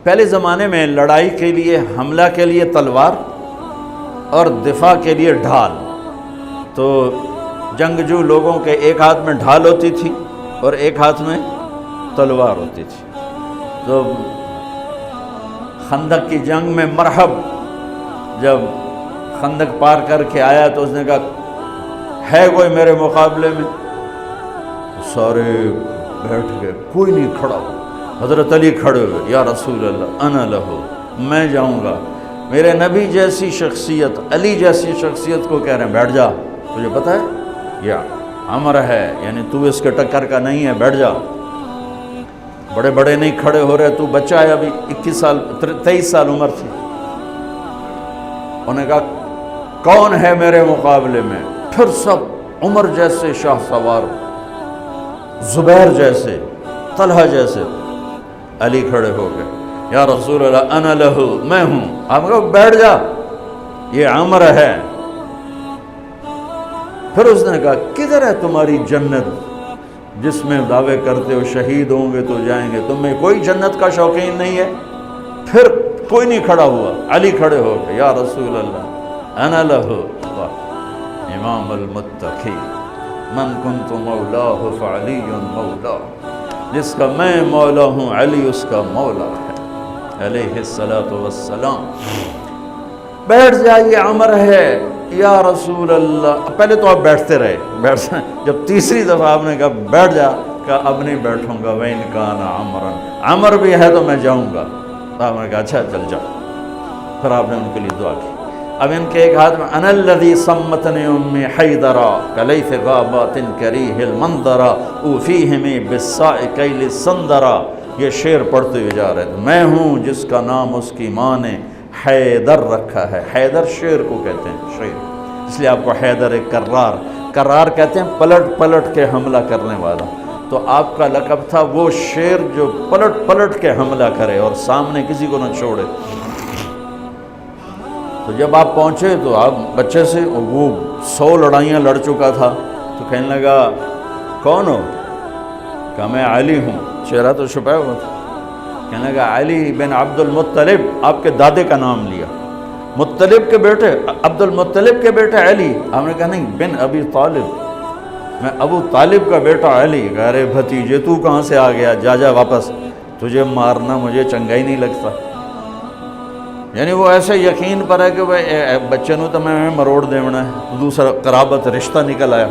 پہلے زمانے میں لڑائی کے لیے، حملہ کے لیے تلوار اور دفاع کے لیے ڈھال. تو جنگجو لوگوں کے ایک ہاتھ میں ڈھال ہوتی تھی اور ایک ہاتھ میں تلوار ہوتی تھی. تو خندق کی جنگ میں مرحب جب خندق پار کر کے آیا تو اس نے کہا ہے کوئی میرے مقابلے میں؟ سارے بیٹھ گئے، کوئی نہیں کھڑا ہو. حضرت علی کھڑے ہوئے، یا رسول اللہ انا لہو، میں جاؤں گا. میرے نبی جیسی شخصیت، علی جیسی شخصیت کو کہہ رہے ہیں بیٹھ جا، تجھے پتہ ہے یا امر ہے، یعنی تو اس کے ٹکر کا نہیں ہے، بیٹھ جا. بڑے بڑے نہیں کھڑے ہو رہے، تو بچہ ہے، ابھی 23 سال عمر تھی. انہوں نے کہا کون ہے میرے مقابلے میں؟ پھر سب عمر جیسے شاہ سوار، زبیر جیسے، طلحہ جیسے. علی کھڑے ہو گئے، یا رسول اللہ انا لہو، میں ہوں. آپ کہو بیٹھ جا، یہ عمر ہے. پھر اس نے کہا کدھر ہے تمہاری جنت جس میں دعوے کرتے ہو شہید ہوں گے تو جائیں گے، تم میں کوئی جنت کا شوقین نہیں ہے؟ پھر کوئی نہیں کھڑا ہوا. علی کھڑے ہو گئے، یا رسول اللہ انا لہو، امام المتقی من کنت مولاہ فعلی مولا، جس کا میں مولا ہوں علی اس کا مولا ہے علیہ الصلاۃ والسلام. بیٹھ جائیے، عمر ہے. یا رسول اللہ، پہلے تو آپ بیٹھتے رہے، جب تیسری دفعہ آپ نے کہا بیٹھ جا، کہا اب نہیں بیٹھوں گا. وَإِنْ كَانَ عَمْرًا، عمر بھی ہے تو میں جاؤں گا. تو آپ نے کہا اچھا چل جاؤ. پھر آپ نے ان کے لیے دعا کی. اب ان کے ایک ہاتھ میں انا الذی صمتنی امی حیدرا کلیث غابات کریہ المنظرا اوفیہمی بالساء کیل السندرا. یہ شعر پڑھتے ہوئے جا رہے تھے. میں ہوں جس کا نام اس کی ماں نے حیدر رکھا ہے. حیدر شعر کو کہتے ہیں، شعر، اس لیے آپ کو حیدر کرار کہتے ہیں، پلٹ پلٹ کے حملہ کرنے والا. تو آپ کا لقب تھا وہ شعر جو پلٹ پلٹ کے حملہ کرے اور سامنے کسی کو نہ چھوڑے. تو جب آپ پہنچے تو آپ بچے سے، وہ 100 لڑائیاں لڑ چکا تھا، تو کہنے لگا کون ہو؟ کہا میں علی ہوں. چہرہ تو چھپایا ہوا تھا. کہنے لگا علی بن عبد المطلب، آپ کے دادے کا نام لیا. مطلب کے بیٹے، عبد المطلب کے بیٹے علی. آپ نے کہا نہیں، بن ابی طالب، میں ابو طالب کا بیٹا علی. کہا ارے بھتیجے تو کہاں سے آ گیا، جا جا واپس، تجھے مارنا مجھے چنگا ہی نہیں لگتا. یعنی وہ ایسے یقین پر ہے کہ بچے نو تو میں مروڑ دیونا ہے. دوسرا قرابت رشتہ نکل آیا.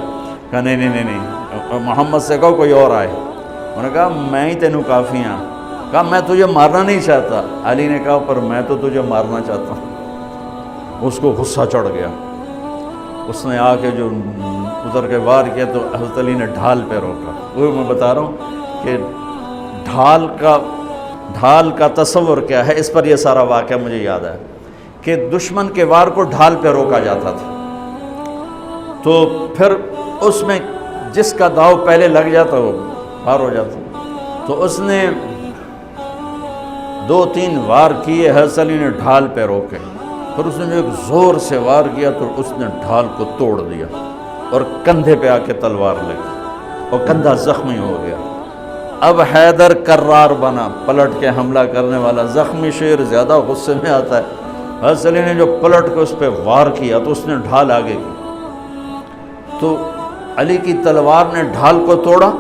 کہا نہیں، محمد سے کہو کوئی اور آئے. انہوں نے کہا میں ہی تینوں کافی ہاں. کہا میں تجھے مارنا نہیں چاہتا. علی نے کہا پر میں تو تجھے مارنا چاہتا ہوں. اس کو غصہ چڑھ گیا. اس نے آ کے جو ادھر کے وار کیا تو حضرت علی نے ڈھال پہ روکا. وہ میں بتا رہا ہوں کہ ڈھال کا تصور کیا ہے. اس پر یہ سارا واقعہ مجھے یاد ہے کہ دشمن کے وار کو ڈھال پہ روکا جاتا تھا. تو پھر اس میں جس کا داؤ پہلے لگ جاتا وہ پار ہو جاتا. تو اس نے 2-3 وار کیے، حضرت علی نے ڈھال پہ روکے. پھر اس نے جو ایک زور سے وار کیا تو اس نے ڈھال کو توڑ دیا اور کندھے پہ آ کے تلوار لگی اور کندھا زخمی ہو گیا. اب حیدر کرار بنا، پلٹ کے حملہ کرنے والا. زخمی شیر زیادہ غصے میں آتا ہے. حضرت علی نے جو پلٹ کے اس پہ وار کیا تو اس نے ڈھال آگے کی. تو علی کی تلوار نے ڈھال کو توڑا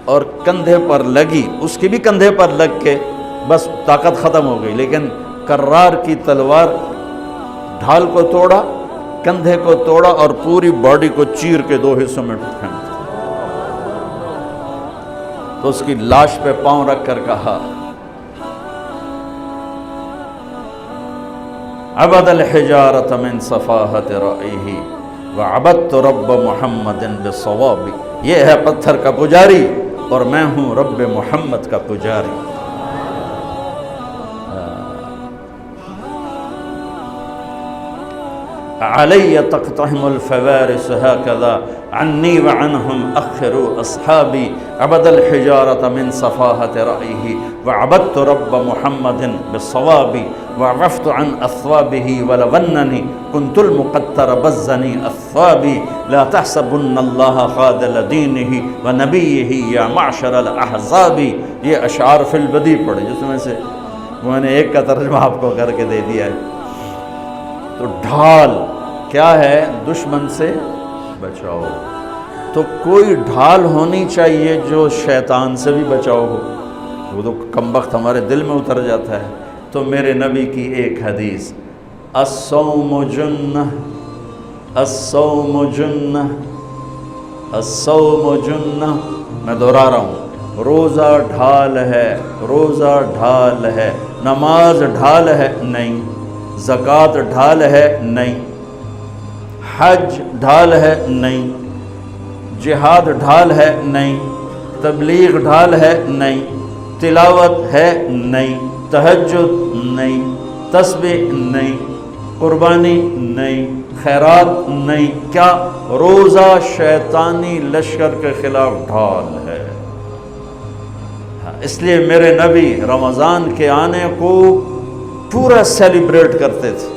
اور کندھے پر لگی. اس کی بھی کندھے پر لگ کے بس طاقت ختم ہو گئی. لیکن کرار کی تلوار ڈھال کو توڑا، کندھے کو توڑا اور پوری باڈی کو چیر کے 2 حصوں میں پھینک دیا. تو اس کی لاش پہ پاؤں رکھ کر کہا عبد الحجارۃ من صفاحت رأیہ وعبدت رب محمد بالصواب. یہ ہے پتھر کا پجاری اور میں ہوں رب محمد کا پجاری. علی تقتحم الفوارس هكذا عني وعنهم أخروا أصحابي. عبد الحجارة من صفاحة رأيه وعبدت رب محمد بالصواب. وعفت عن أثوابه ولونني كنت المقتر بزني أثوابي. لا تحسبن الله خاذل دينه ونبيه يا معشر الأحزاب. یہ اشعار فی البدی پڑھے جس میں سے میں نے ایک کا ترجمہ آپ کو کر کے دے دیا ہے۔ تو ڈھال کیا ہے؟ دشمن سے بچاؤ۔ تو کوئی ڈھال ہونی چاہیے جو شیطان سے بھی بچاؤ ہو، وہ تو کم وقت ہمارے دل میں اتر جاتا ہے۔ تو میرے نبی کی ایک حدیث، الصوم جنہ، الصوم جنہ، الصوم جنہ، میں دہرا رہا ہوں، روزہ ڈھال ہے، روزہ ڈھال ہے۔ نماز ڈھال ہے؟ نہیں۔ زکوٰۃ ڈھال ہے؟ نہیں۔ حج ڈھال ہے؟ نہیں۔ جہاد ڈھال ہے؟ نہیں۔ تبلیغ ڈھال ہے؟ نہیں۔ تلاوت ہے؟ نہیں۔ تہجد نہیں۔ تسبیح نہیں۔ قربانی نہیں۔ خیرات نہیں۔ کیا؟ روزہ شیطانی لشکر کے خلاف ڈھال ہے۔ اس لیے میرے نبی رمضان کے آنے کو پورا سیلیبریٹ کرتے تھے۔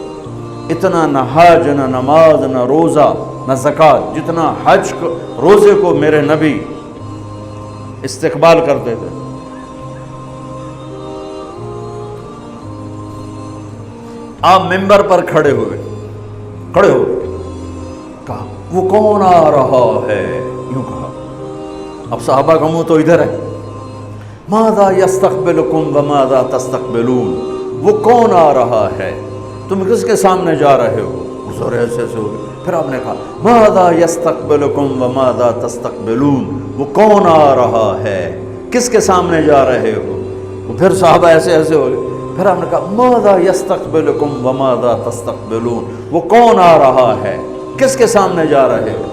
اتنا نہ حج، نہ نماز، نہ روزہ، نہ زکوٰۃ، جتنا حج کو، روزے کو میرے نبی استقبال کرتے تھے۔ آپ ممبر پر کھڑے ہوئے، کہا وہ کون آ رہا ہے؟ یوں کہا۔ اب صحابہ کا منہ تو ادھر ہے، ماذا یستقبلکم وماذا تستقبلون، وہ کون آ رہا ہے، تم کس کے سامنے جا رہے ہو؟ حضور ایسے ہو گئے۔ پھر آپ نے کہا ماذا یستقبلکم وماذا تستقبلون، وہ کون آ رہا ہے، کس کے سامنے جا رہے ہو؟ پھر صحابہ ایسے ہو گئے۔ پھر آپ نے کہا ماذا یستقبلکم وماذا تستقبلون، وہ کون آ رہا ہے، کس کے سامنے جا رہے ہو؟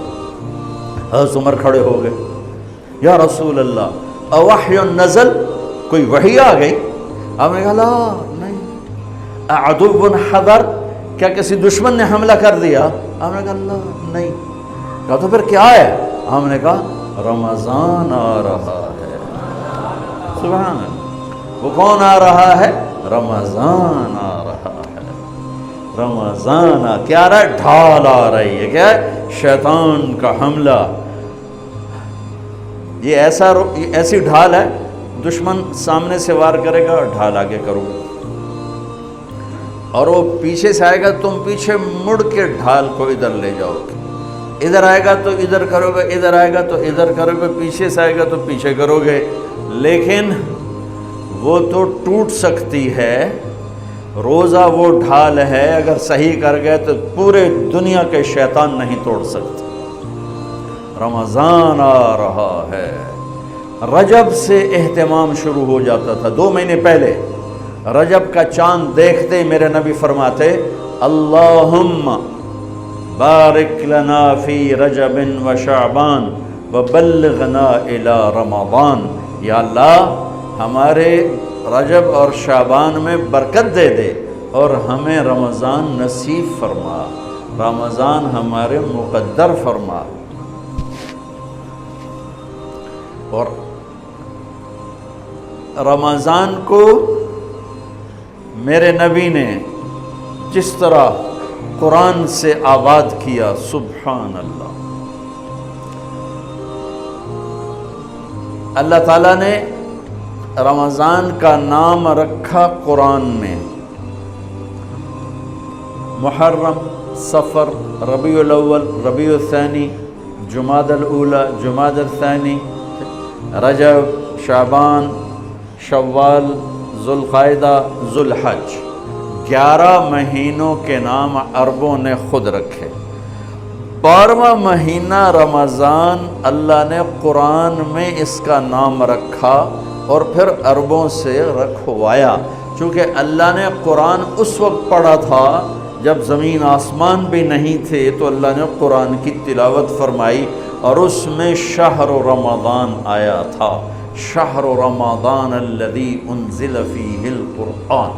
حضرت عمر کھڑے ہو گئے، یا رسول اللہ اوحی نزل، کوئی وحی آ گئی؟ آپ نے کہا لا نہیں۔ اعدو حضر، کیا کسی دشمن نے حملہ کر دیا؟ آپ نے کہا لا نہیں۔ کہا تو پھر کیا ہے؟ ہم نے کہا رمضان آ رہا ہے۔ سبحان اللہ، وہ کون آ رہا ہے؟ رمضان آ رہا ہے۔ رمضان کیا آ رہا ہے؟ ڈھال آ رہی ہے۔ کیا ہے؟ شیطان کا حملہ۔ یہ ایسی ڈھال ہے، دشمن سامنے سے وار کرے گا، ڈھال آگے کرو گے، اور وہ پیچھے سے آئے گا، تم پیچھے مڑ کے ڈھال کو ادھر لے جاؤ گے، ادھر آئے گا تو ادھر کرو گے، ادھر آئے گا تو ادھر کرو گے، پیچھے سے آئے گا تو پیچھے کرو گے، لیکن وہ تو ٹوٹ سکتی ہے۔ روزہ وہ ڈھال ہے، اگر صحیح کر گئے تو پورے دنیا کے شیطان نہیں توڑ سکتے۔ رمضان آ رہا ہے۔ رجب سے اہتمام شروع ہو جاتا تھا، 2 مہینے پہلے رجب کا چاند دیکھتے میرے نبی فرماتے اللہم بارک لنا فی رجب و شعبان وبلغنا الی رمضان، یا اللہ ہمارے رجب اور شعبان میں برکت دے دے اور ہمیں رمضان نصیب فرما، رمضان ہمارے مقدر فرما۔ اور رمضان کو میرے نبی نے جس طرح قرآن سے آباد کیا، سبحان اللہ، اللہ تعالیٰ نے رمضان کا نام رکھا قرآن میں، محرم، صفر، ربیع الاول، ربیع الثانی، جمادی الاولی، جمادی الثانی، رجب، شعبان، شوال، ذوالقعدہ، ذوالحج، 11 مہینوں کے نام عربوں نے خود رکھے۔ 12واں مہینہ رمضان اللہ نے قرآن میں اس کا نام رکھا اور پھر عربوں سے رکھوایا، چونکہ اللہ نے قرآن اس وقت پڑھا تھا جب زمین آسمان بھی نہیں تھے، تو اللہ نے قرآن کی تلاوت فرمائی اور اس میں شہر رمضان آیا تھا، شہر رمضان الذی انزل فیہ القرآن۔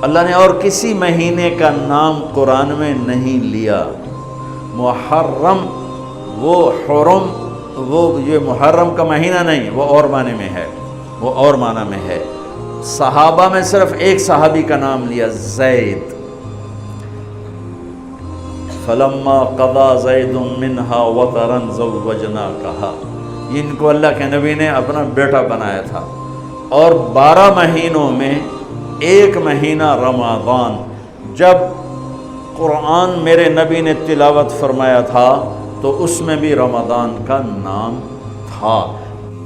اللہ نے اور کسی مہینے کا نام قرآن میں نہیں لیا۔ محرم، وہ حرم، وہ یہ محرم کا مہینہ نہیں، وہ اور معنی میں ہے، وہ اور معنی میں ہے۔ صحابہ میں صرف ایک صحابی کا نام لیا، زید، فلما قضا زید منہا وطرا زوجناکہا، ان کو اللہ کے نبی نے اپنا بیٹا بنایا تھا۔ اور 12 مہینوں میں ایک مہینہ رمضان، جب قرآن میرے نبی نے تلاوت فرمایا تھا تو اس میں بھی رمضان کا نام تھا۔